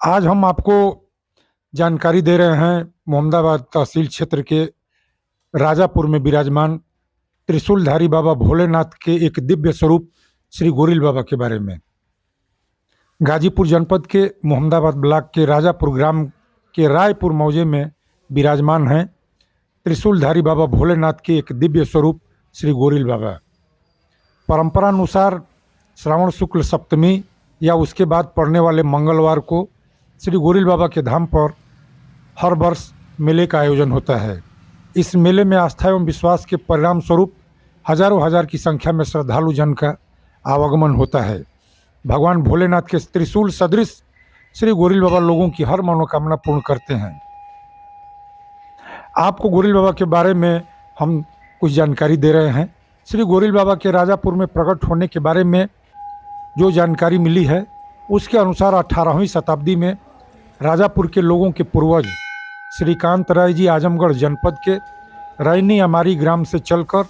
आज हम आपको जानकारी दे रहे हैं मोहम्मदाबाद तहसील क्षेत्र के राजापुर में विराजमान त्रिशूलधारी बाबा भोलेनाथ के एक दिव्य स्वरूप श्री गोरिल बाबा के बारे में। गाजीपुर जनपद के मोहम्मदाबाद ब्लॉक के राजापुर ग्राम के रायपुर मौजे में विराजमान हैं त्रिशूलधारी बाबा भोलेनाथ के एक दिव्य स्वरूप श्री गोरिल बाबा। परंपरानुसार श्रावण शुक्ल सप्तमी या उसके बाद पड़ने वाले मंगलवार को श्री गोरिल बाबा के धाम पर हर वर्ष मेले का आयोजन होता है। इस मेले में आस्था एवं विश्वास के परिणाम स्वरूप हजारों हजार की संख्या में श्रद्धालु जन का आवागमन होता है। भगवान भोलेनाथ के त्रिशूल सदृश श्री गोरिल बाबा लोगों की हर मनोकामना पूर्ण करते हैं। आपको गोरिल बाबा के बारे में हम कुछ जानकारी दे रहे हैं। श्री गोरिल बाबा के राजापुर में प्रकट होने के बारे में जो जानकारी मिली है उसके अनुसार 18वीं शताब्दी में राजापुर के लोगों के पूर्वज श्रीकांत राय जी आजमगढ़ जनपद के रैनी अमारी ग्राम से चलकर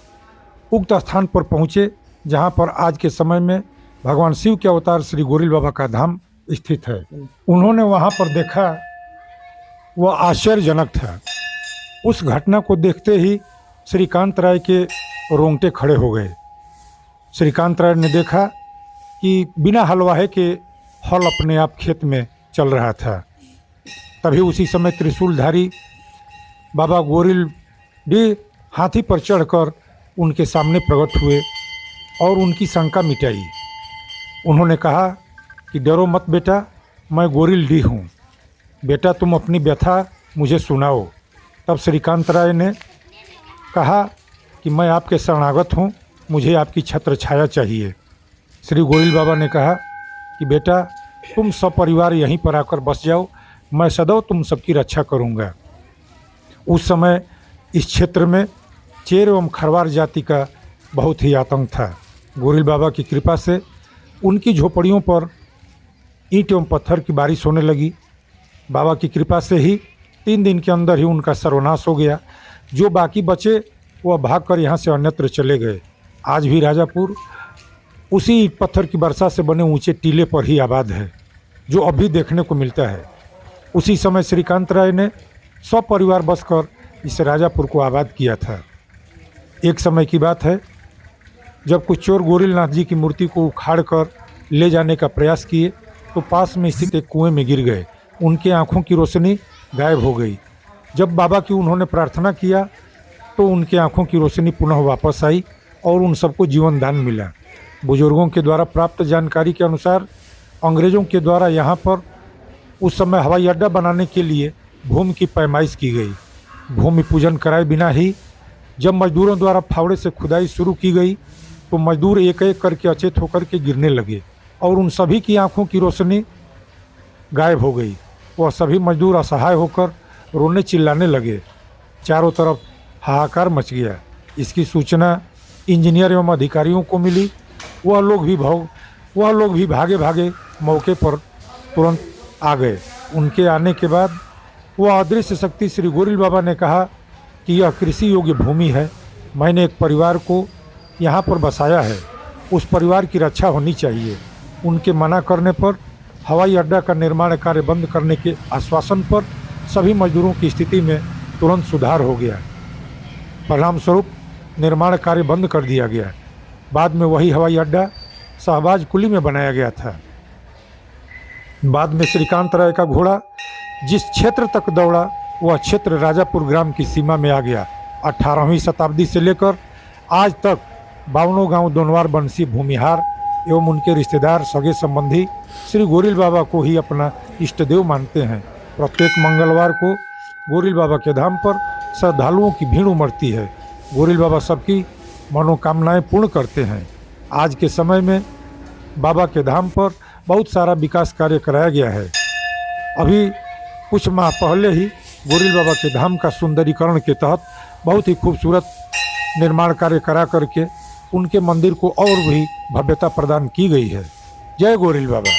उक्त स्थान पर पहुँचे, जहाँ पर आज के समय में भगवान शिव के अवतार श्री गोरिल बाबा का धाम स्थित है। उन्होंने वहाँ पर देखा, वह आश्चर्यजनक था। उस घटना को देखते ही श्रीकांत राय के रोंगटे खड़े हो गए। श्रीकांत राय ने देखा कि बिना हलवाहे के हल अपने आप खेत में चल रहा था। तभी उसी समय त्रिशूलधारी बाबा गोरिल भी हाथी पर चढ़कर उनके सामने प्रकट हुए और उनकी शंका मिटाई। उन्होंने कहा कि डरो मत बेटा, मैं गोरिल डी हूँ, बेटा तुम अपनी व्यथा मुझे सुनाओ। तब श्रीकांत राय ने कहा कि मैं आपके शरणागत हूँ, मुझे आपकी छत्र छाया चाहिए। श्री गोरिल बाबा ने कहा कि बेटा तुम सब परिवार यहीं पर आकर बस जाओ, मैं सदैव तुम सबकी रक्षा करूंगा। उस समय इस क्षेत्र में चेर एवं खरवार जाति का बहुत ही आतंक था। गोरिल बाबा की कृपा से उनकी झोपड़ियों पर ईंट एवं पत्थर की बारिश होने लगी। बाबा की कृपा से ही 3 दिन के अंदर ही उनका सर्वनाश हो गया। जो बाकी बचे वह भागकर यहाँ से अन्यत्र चले गए। आज भी राजापुर उसी ईंट पत्थर की वर्षा से बने ऊंचे टीले पर ही आबाद है, जो अभी देखने को मिलता है। उसी समय श्रीकांत राय ने सब परिवार बसकर इस राजापुर को आबाद किया था। एक समय की बात है जब कुछ चोर गोरिलनाथ जी की मूर्ति को उखाड़ कर ले जाने का प्रयास किए तो पास में स्थित एक कुएं में गिर गए। उनके आँखों की रोशनी गायब हो गई। जब बाबा की उन्होंने प्रार्थना किया तो उनके आँखों की रोशनी पुनः वापस आई और उन सबको जीवन दान मिला। बुजुर्गों के द्वारा प्राप्त जानकारी के अनुसार अंग्रेज़ों के द्वारा यहाँ पर उस समय हवाई अड्डा बनाने के लिए भूमि की पैमाइश की गई। भूमि पूजन कराए बिना ही जब मजदूरों द्वारा फावड़े से खुदाई शुरू की गई तो मजदूर एक एक करके अचेत होकर के गिरने लगे और उन सभी की आंखों की रोशनी गायब हो गई। वह सभी मजदूर असहाय होकर रोने चिल्लाने लगे। चारों तरफ हाहाकार मच गया। इसकी सूचना इंजीनियर एवं अधिकारियों को मिली। वह लोग भी भागे भागे मौके पर तुरंत आ गए। उनके आने के बाद वह अदृश्य शक्ति श्री गोरिल बाबा ने कहा कि यह कृषि योग्य भूमि है, मैंने एक परिवार को यहाँ पर बसाया है, उस परिवार की रक्षा होनी चाहिए। उनके मना करने पर हवाई अड्डा का निर्माण कार्य बंद करने के आश्वासन पर सभी मजदूरों की स्थिति में तुरंत सुधार हो गया। परिणामस्वरूप निर्माण कार्य बंद कर दिया गया। बाद में वही हवाई अड्डा शहबाज कुली में बनाया गया था। बाद में श्रीकांत राय का घोड़ा जिस क्षेत्र तक दौड़ा वह क्षेत्र राजापुर ग्राम की सीमा में आ गया। 18वीं शताब्दी से लेकर आज तक 52 गांव दोनवार बंसी भूमिहार एवं उनके रिश्तेदार सगे संबंधी श्री गोरिल बाबा को ही अपना इष्ट देव मानते हैं। प्रत्येक मंगलवार को गोरिल बाबा के धाम पर श्रद्धालुओं की भीड़ उमड़ती है। गोरिल बाबा सबकी मनोकामनाएं पूर्ण करते हैं। आज के समय में बाबा के धाम पर बहुत सारा विकास कार्य कराया गया है। अभी कुछ माह पहले ही गोरिल बाबा के धाम का सुंदरीकरण के तहत बहुत ही खूबसूरत निर्माण कार्य करा करके उनके मंदिर को और भी भव्यता प्रदान की गई है। जय गोरिल बाबा।